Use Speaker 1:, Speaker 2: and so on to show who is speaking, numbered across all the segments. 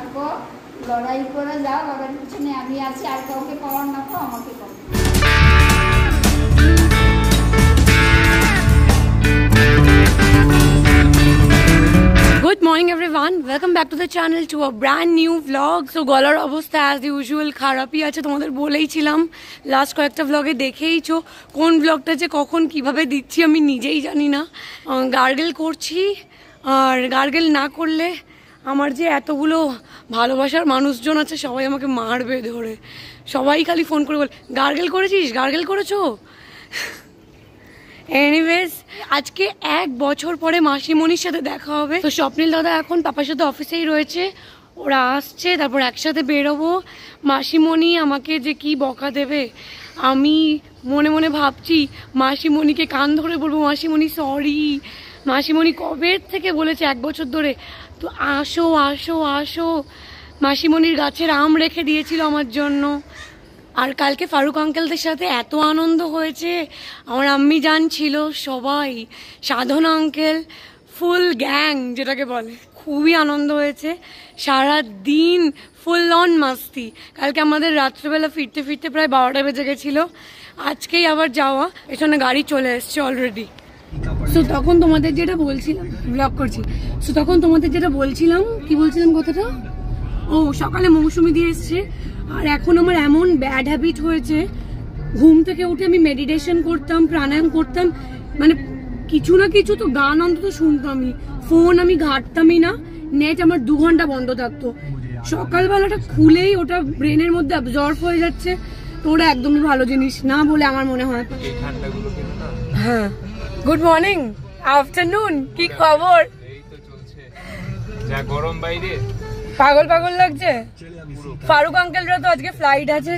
Speaker 1: থাকো, লড়াই করে যাও, লড়াইয়ের পিছনে আমি আছি, আর কাউকে পাওয়ার না পাও আমাকে পাও।
Speaker 2: Good morning everyone, welcome back to the channel to a brand new vlog. So গলার অবস্থা as usual খারাপই আছে, তোমাদের বলেইছিলাম লাস্ট কয়েকটা ভ্লগে দেখেইছো কোন ভ্লগটা যে কখন কিভাবে দিচ্ছি আমি নিজেই জানি না। গার্গেল করছি, আর গার্গেল না করলে আমার যে এতগুলো ভালোবাসার মানুষজন আছে সবাই আমাকে মারবে ধরে। সবাই খালি ফোন করে বল গার্গেল করেছিস, গার্গেল করেছো। এনিওয়েজ আজকে 1 বছর পরে মাসিমণির সাথে দেখা হবে। তো স্বপ্নিল দাদা এখন পাপার সাথে অফিসেই রয়েছে, ওরা আসছে, তারপর একসাথে বেরোবো। মাসিমণি আমাকে যে কি বকা দেবে, আমি মনে মনে ভাবছি মাসিমণিকে কান ধরে বলবো মাসিমণি সরি। মাসিমণি কবে থেকে বলেছে 1 বছর ধরে তো আসো আসো আসো। মাসিমণির গাছের আম রেখে দিয়েছিল আমার জন্য। আর কালকে ফারুক আঙ্কেলদের সাথে এত আনন্দ হয়েছে, আমার আম্মি জান ছিল, সবাই, সাধন আঙ্কেল, ফুল গ্যাং যেটাকে বলে, খুবই আনন্দ হয়েছে। সারা দিন ফুল অন মাস্তি। কালকে আমাদের রাত্রেবেলা ফিরতে ফিরতে প্রায় 12টা বেজে গেছিলো। আজকেই আবার যাওয়া, এখানে গাড়ি চলে এসছে অলরেডি। সো তখন তোমাদের যেটা বলছিলাম, ব্লগ করছি, সো তখন তোমাদের যেটা বলছিলাম, কি বলছিলাম কথাটা, ও সকালে মৌসুমি দিয়ে এসছে। আর এখন আমার এমন ব্যাড হ্যাবিট হয়েছে, ঘুম থেকে উঠে আমি মেডিটেশন করতাম, প্রাণায়াম করতাম, মানে কিছু না কিছু তো গান অন্তত শুনতামই, ফোন আমি ঘাটতামই না, নেট আমার 2 ঘন্টা বন্ধ থাকতো। সকালবেলাটা খুলেই ওটা ব্রেনের মধ্যে অ্যাবজর্ব হয়ে যাচ্ছে, তো ওটা একদমই ভালো জিনিস না বলে আমার মনে হয়। হ্যাঁ, গুড মর্নিং, আফটারনুন, কি খবর?
Speaker 3: এই তো চলছে, যা গরম বাইরে,
Speaker 2: পাগল পাগল লাগছে। ফারুক আঙ্কেলরা তো আজকে ফ্লাইট আছে,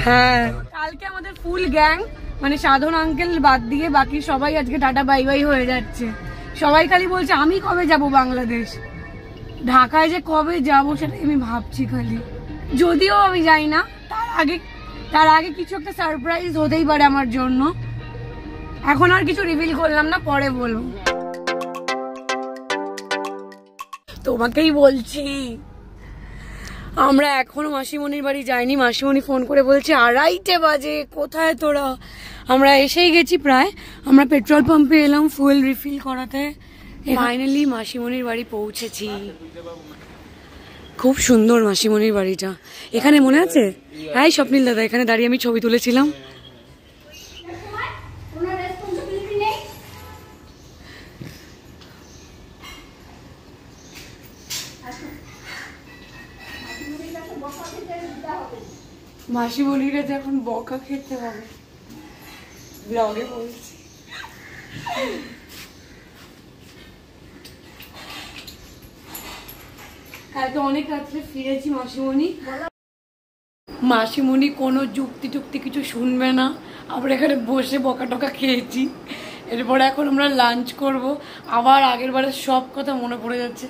Speaker 2: হ্যাঁ কালকে আমাদের ফুল গ্যাং, মানে সাধন আঙ্কেল বাদ দিয়ে বাকি সবাই আজকে টাটা বাই বাই হয়ে যাচ্ছে। সবাই খালি বলছে আমি কবে যাব বাংলাদেশ, ঢাকায় যে কবে যাব সেটাই আমি ভাবছি খালি। যদিও আমি যাই না, তার আগে কিছু একটা সারপ্রাইজ হতেই পারে আমার জন্য। এখন আর কিছু রিভিল করলাম না, পরে বলবো। তোমাকেই বলছি, আমরা এখনো মাসিমণির বাড়ি যাইনি। মাসিমণি ফোন করে বলছে 2:30 বাজে, কোথায় তোরা? আমরা এসেই গেছি প্রায়। আমরা পেট্রোল পাম্পে এলাম ফুয়েল রিফিল করাতে। ফাইনালি মাসিমণির বাড়ি পৌঁছেছি। খুব সুন্দর মাসিমণির বাড়িটা, এখানে মনে আছে? হ্যাঁ স্বপ্নিল দাদা, এখানে দাঁড়িয়ে আমি ছবি তুলেছিলাম। মাসিমণির কাছে এখন বকা খেতে হবে, ব্লগে বলছি। কালকে অনেক রাত্রে ফিরেছি। মাসিমণি কোনো যুক্তি টুক্তি কিছু শুনবে না, আবার এখানে বসে বকা টকা খেয়েছি। এরপরে এখন আমরা লাঞ্চ করব। আবার আগের বারের সব কথা মনে পড়ে যাচ্ছে,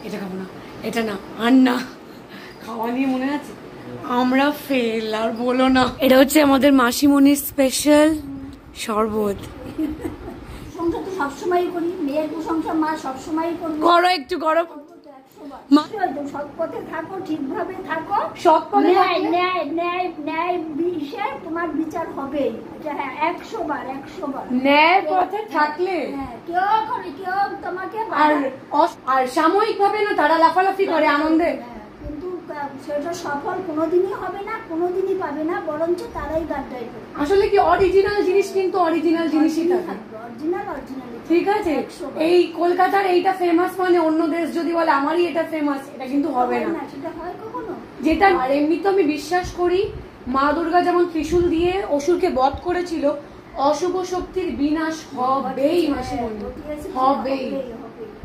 Speaker 2: এটা খাবো না, এটা না, আর না, খাওয়া নিয়ে মনে আছে আমরা ফেল, আর বলো না। এটা হচ্ছে আমাদের মাসিমণির স্পেশাল শরবত।
Speaker 1: সংসার তো সবসময় করি, মেয়ের প্রশংসা মা সবসময় করবে।
Speaker 2: করো একটু, করো।
Speaker 1: সৎ পথে থাকো, ঠিকভাবে থাকো,
Speaker 2: সৎ পথে
Speaker 1: ন্যায় ন্যায় ন্যায় বিষয়ে তোমার বিচার হবে। হ্যাঁ, 100 বার
Speaker 2: ন্যায় পথে থাকলে
Speaker 1: কেউ তোমাকে
Speaker 2: আর সাময়িক ভাবে না তারা লাফালাফি করে আনন্দে,
Speaker 1: কিন্তু সেটা সফল কোনোদিনই হবে না, কোনোদিনই পাবে না, বরঞ্চ তারাই গাড্ডাই করবে।
Speaker 2: আসলে কি অরিজিনাল জিনিস কিন্তু অরিজিনাল জিনিসই থাকে, ঠিক আছে? এই কলকাতার এইটা ফেমাস মানে অন্য দেশ যদি বলে আমারই এটা ফেমাস, এটা কিন্তু হবে না,
Speaker 1: সেটা হয় কখনো
Speaker 2: যেটা। আর এমনি তো আমি বিশ্বাস করি মা দুর্গা যেমন ত্রিশূল দিয়ে অসুরকে বধ করেছিল, অশুভ শক্তির বিনাশ হবেই মাসিমণি, হবেই।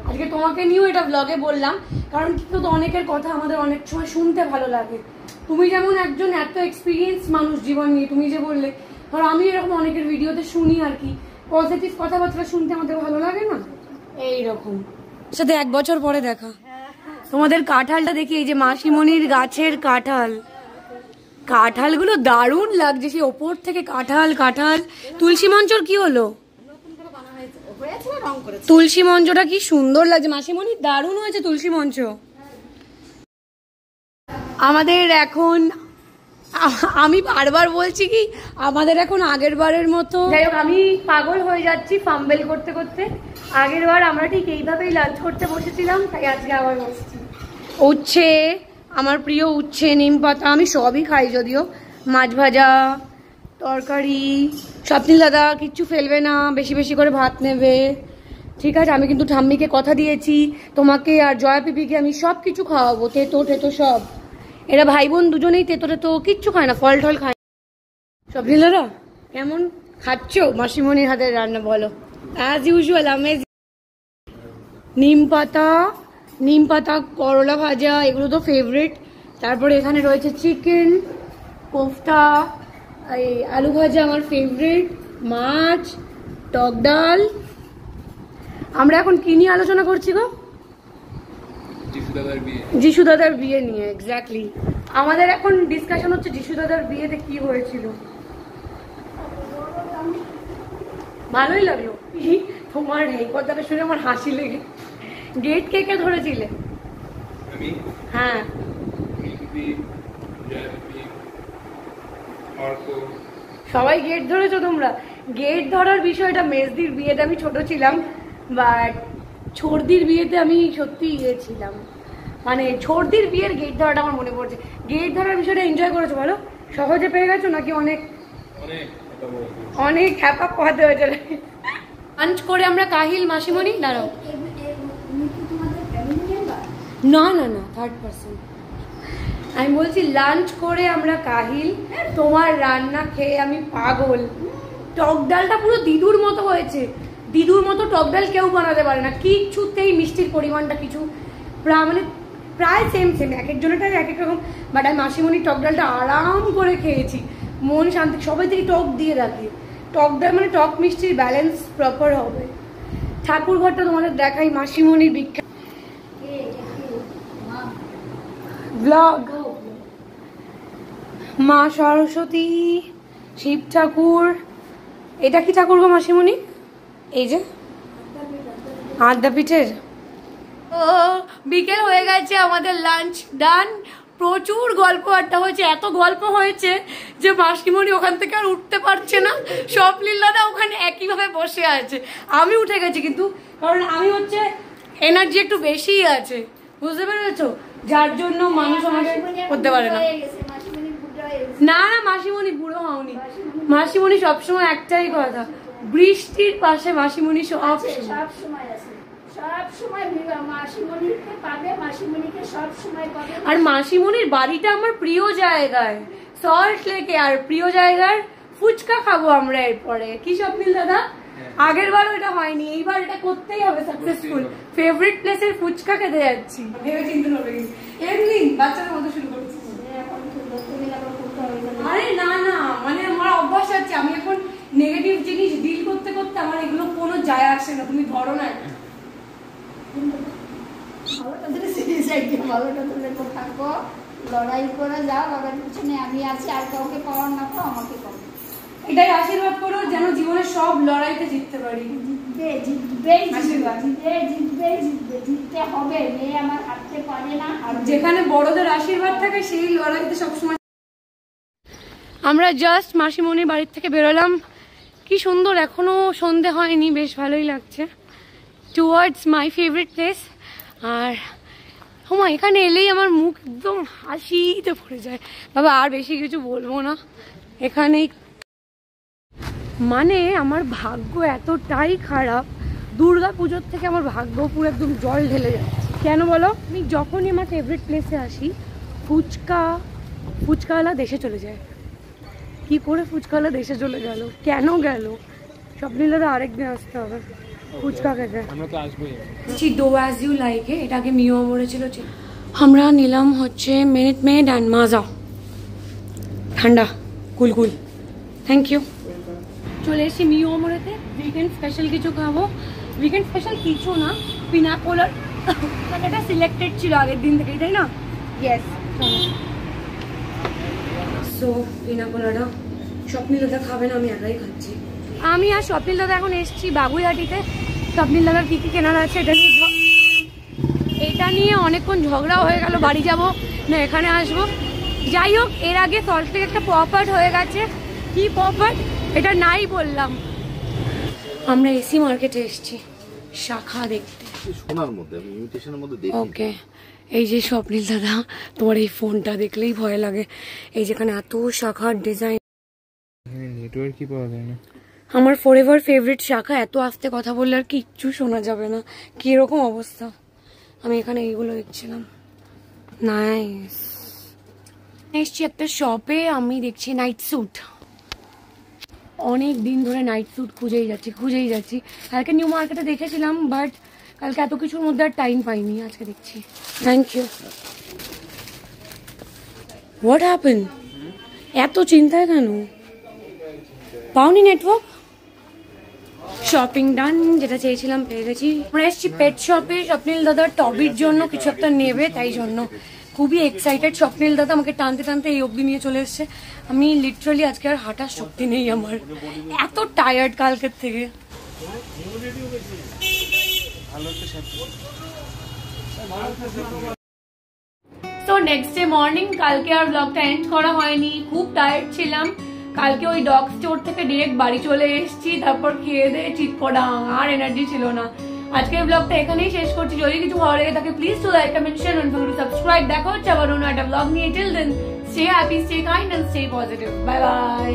Speaker 2: আজকে তোমাকে নিয়েও এটা ব্লগে বললাম, কারণ কিন্তু অনেকের কথা আমাদের অনেক সময় শুনতে ভালো লাগে। তুমি যেমন একজন এত এক্সপিরিয়েন্স মানুষ জীবন নিয়ে, তুমি যে বললে, ধর আমি এরকম অনেকের ভিডিওতে শুনি আর কি, পজিটিভ কথাবার্তা শুনতে আমাদের ভালো লাগে না, এইরকম। সাথে 1 বছর পরে দেখা। তোমাদের কাঁঠালটা দেখি, এই যে মাসিমণির গাছের কাঁঠাল, কাঁঠালগুলো দারুণ লাগছে, সেই ওপর থেকে কাঁঠাল। তুলসী মঞ্চর কি হলো?
Speaker 1: হয়েছে রং করেছে।
Speaker 2: তুলসী মঞ্চটা কি সুন্দর লাগছে মাসিমণি, দারুণ হয়েছে তুলসী মঞ্চ। আমাদের এখন আমি বারবার বলছি কি আমাদের এখন আগের বারের মতো, যাই হোক আমি পাগল হয়ে যাচ্ছি ফাম্বেল করতে করতে। আগের বার আমরা ঠিক এইভাবেই লাঞ্চ করতে বসেছিলাম, তাই আজকে আবার বসছি। উচ্ছে, আমার প্রিয় উচ্ছে, নিম পাতা, আমি সবই খাই যদিও, মাছ ভাজা, তরকারি। স্বপ্নিল দাদা কিচ্ছু ফেলবে না, বেশি বেশি করে ভাত নেবে, ঠিক আছে? আমি কিন্তু ঠাম্মিকে কথা দিয়েছি তোমাকে আর জয়া পিপিকে আমি সব কিছু খাওয়াবো, তেতো টেতো সব। এরা ভাই বোন দুজনেই তেতো টেতো কিচ্ছু খায় না, ফল টল খায়। স্বপ্নিল দাদা কেমন খাচ্ছ মাসিমণির হাতের রান্না বলো? As usual amazing. নিম পাতা করলা ভাজা, এগুলো তো ফেভারিট। তারপরে এখানে রয়েছে চিকেন, কোফতা, এই আলু ভাজা আমার ফেভারিট, মাছ, টক ডাল। আমরা এখন কি নিয়ে আলোচনা করছি গো? যিশু দাদার বিয়ে নিয়ে। এক্স্যাক্টলি, আমাদের এখন ডিসকাশন হচ্ছে যিশু দাদার বিয়েতে কি হয়েছিল। ভালোই লাগলো তোমার এই কথাটা শুনে, আমার হাসি লেগে। গেট কে কে ধরেছিলে? হ্যাঁ, সবাই গেট ধরেছো তোমরা। গেট ধরার বিষয়টা, মেজদির বিয়েতে আমি ছোট ছিলাম, বাট ছোড়দির বিয়েতে আমি সত্যি গিয়েছিলাম। মানে ছোড়দির বিয়ের গেট ধরাটা আমার মনে পড়ছে। গেট ধরার বিষয়টা এনজয় করেছো বলো? সহজে পেয়ে গেছো নাকি অনেক অনেক হ্যাপা পোহাতে হয়েছে? লাঞ্চ করে আমরা কাহিল মাসিমণি দাঁড়াও। না না না, থার্ড পার্সন। আমি বলছি লাঞ্চ করে আমরা কাহিল, তোমার রান্না খেয়ে আমি পাগল। টক ডালটা পুরো দিদুর মতো হয়েছে, দিদুর মতো টক ডাল কেউ বানাতে পারে না কিচ্ছুতেই। মিষ্টির পরিমাণটা কিছু মানে প্রায় সেম, এক একজনেরটাই এক এক রকম। বাট আমি মাসিমণির টক ডালটা আরাম করে খেয়েছি, মন শান্তি। সবাই থেকে টক দিয়ে রাখি, টক ডাল মানে টক মিষ্টির ব্যালেন্স প্রপার হবে। ঠাকুর ঘরটা তোমাদের দেখাই, মাসিমণির বিখ্যাত ব্লগ। মা সরস্বতী, শিব ঠাকুর। এটা কি ঠাকুর গো মাসিমণি? এই যে আদ্যাপীঠের। ও বিকেল হয়ে গেছে, আমাদের লাঞ্চ ডান। প্রচুর গল্প আড্ডা হয়েছে, এত গল্প হয়েছে যে মাসিমণি ওখান থেকে আর উঠতে পারছে না। স্বপ্নিল দাদা ওখানে একইভাবে বসে আছে। আমি উঠে গেছি কিন্তু, কারণ আমি হচ্ছে এনার্জি একটু বেশিই আছে, বুঝতে পেরেছো? যার জন্য মানুষ আমাকে করতে পারে না। না না, মাসিমণি বুড়ো হওনি। মাসিমণি সবসময় একটাই কথা, বৃষ্টির পাশে মাসিমণি সব সময় আছে, সব সময় মাসিমণিকে পাবে, মাসিমণিকে সব সময় পাবে। আর মাসিমণির বাড়িটা আমার প্রিয় জায়গায়, সল্ট লেকে। আর প্রিয় জায়গার ফুচকা খাবো আমরা এরপরে, কি স্বপ্নিল দাদা? আগের বারও এটা হয়নি, এইবার এটা করতেই হবে সাকসেসফুল। ফেভারিট প্লেসের ফুচকা খেতে যাচ্ছি, ভেবে চিন্তে হবে। এমনি বাচ্চাদের মতো শুরু করছি। আরে না না, মানে আমার অভ্যাস আছে, আমি এখন নেগেটিভ জিনিস ডিল করতে করতে আমার এগুলো কোনো যায় আসে না। তুমি ধরো না,
Speaker 1: থাকো, লড়াই করে যাও, লড়াইয়ের পিছনে আমি আছি, আর কাউকে পাওয়ার না পাও আমাকে পাবো।
Speaker 2: এটাই আশীর্বাদ করো যেন জীবনে সব লড়াইতে জিততে পারি।
Speaker 1: জিততে হবে, মেয়ে আমার হারতে পারে না।
Speaker 2: আর যেখানে বড়দের আশীর্বাদ থাকে সেই লড়াইতে সবসময়। আমরা জাস্ট মাসিমণির বাড়ির থেকে বেরোলাম, কি সুন্দর, এখনো সন্ধে হয়নি, বেশ ভালোই লাগছে। Towards my favourite place. আর হোমা, এখানে এলেই আমার মুখ একদম হাসিতে ভরে যায়। বাবা আর বেশি কিছু বলবো না, এখানেই। মানে আমার ভাগ্য এতটাই খারাপ, দুর্গা পুজোর থেকে আমার ভাগ্য পুরো একদম জল ঢেলে যাচ্ছে। কেন বলো? আমি যখনই আমার ফেভারিট প্লেসে আসি, ফুচকাওয়ালা দেশে চলে যায়। কি করে ফুচকাওয়ালা দেশে চলে গেল, কেন গেল? স্বপ্নিল দাদা আরেকদিন আসতে হবে ফুচকা খেতে। আমরা তো আসবোই। ডো অ্যাজ ইউ লাইকে, এটাকে মিও আমরে ছিল। আমরা নিলাম হচ্ছে মিনিট মেড অ্যান্ড মাজা, ঠান্ডা কুলকুল। Thank you. চলে এসেছি মিও আমরেতে, উইকেন্ড স্পেশাল কিছু খাবো। উইকেন্ড স্পেশাল কিছু না, পিনাকোলার এটা সিলেক্টেড ছিল আগের দিন থেকেই, তাই না? ইয়েস। সো পিনাকোলাটা স্বপ্নিল দাদা খাবে না, আমি একাই খাচ্ছি। আমি আর স্বপ্নিল দাদা এখন এসেছি বাগুইহাটিতে। স্বপ্নিল দাদার কি কি কেনার আছে এটা নিয়ে অনেকক্ষণ ঝগড়া হয়ে গেল, বাড়ি যাব না এখানে আসবো। যাই হোক, এর আগে সল্টলেকে একটা পপ আউট হয়ে গেছে। কি পপ আউট এটা নাই বললাম। আমরা এসি মার্কেটে এসেছি শাখা দেখতে।
Speaker 4: সোনার মধ্যে আমি ইমিটেশনের মধ্যে দেখি।
Speaker 2: ওকে, এই যে স্বপ্নিল দাদা, তোমার এই ফোনটা দেখলেই ভয় লাগে। এই যেখানে এত শাখার ডিজাইন,
Speaker 3: নেটওয়ার্ক কি পাওয়া যায় না।
Speaker 2: আমার ফরএভার ফেভারিট শাখা। এত আস্তে কথা বললে আর কিচ্ছু শোনা যাবে না, কিরকম অবস্থা। আমি এখানে এইগুলো দেখছিলাম। নাইস। এসছি একটা শপে, আমি দেখছি নাইট স্যুট। অনেক দিন ধরে নাইট স্যুট খুঁজেই যাচ্ছি। কালকে নিউ মার্কেটে দেখেছিলাম, বাট কালকে এত কিছুর মধ্যে আর টাইম পাইনি, আজকে দেখছি। Thank you. What happen? এত চিন্তায় কেন? পাওনি নেটওয়ার্ক? শপিং ডান, যেটা চেয়েছিলাম পেয়ে গেছি। আমরা এসেছি পেট শপে, স্বপ্নিল দাদার টবির জন্য কিছু একটা নেবে, তাই জন্য খুবই এক্সাইটেড। স্বপ্নিল দাদা আমাকে টানতে টানতে এই অবধি নিয়ে চলে এসছে। আমি লিটারালি আজকে আর হাঁটার শক্তি নেই আমার, এত টায়ার্ড কালকের থেকে। তো নেক্সট ডে মর্নিং, কালকে আর ব্লগটা এন্ড করা হয়নি, খুব টায়ার্ড ছিলাম। কালকে ওই ডগ স্টোর থেকে ডিরেক্ট বাড়ি চলে এসেছি, তারপর খেয়ে দিয়ে চিট করা, আর এনার্জি ছিল না। আজকের ব্লগটা এখানেই শেষ করছি। যদি কিছু ভালো লেগে থাকে please to like, comment, share and subscribe. দেখা হচ্ছে আবার অন্য একটা ব্লগ নিয়ে। Till then stay happy, stay kind and stay positive. Bye by.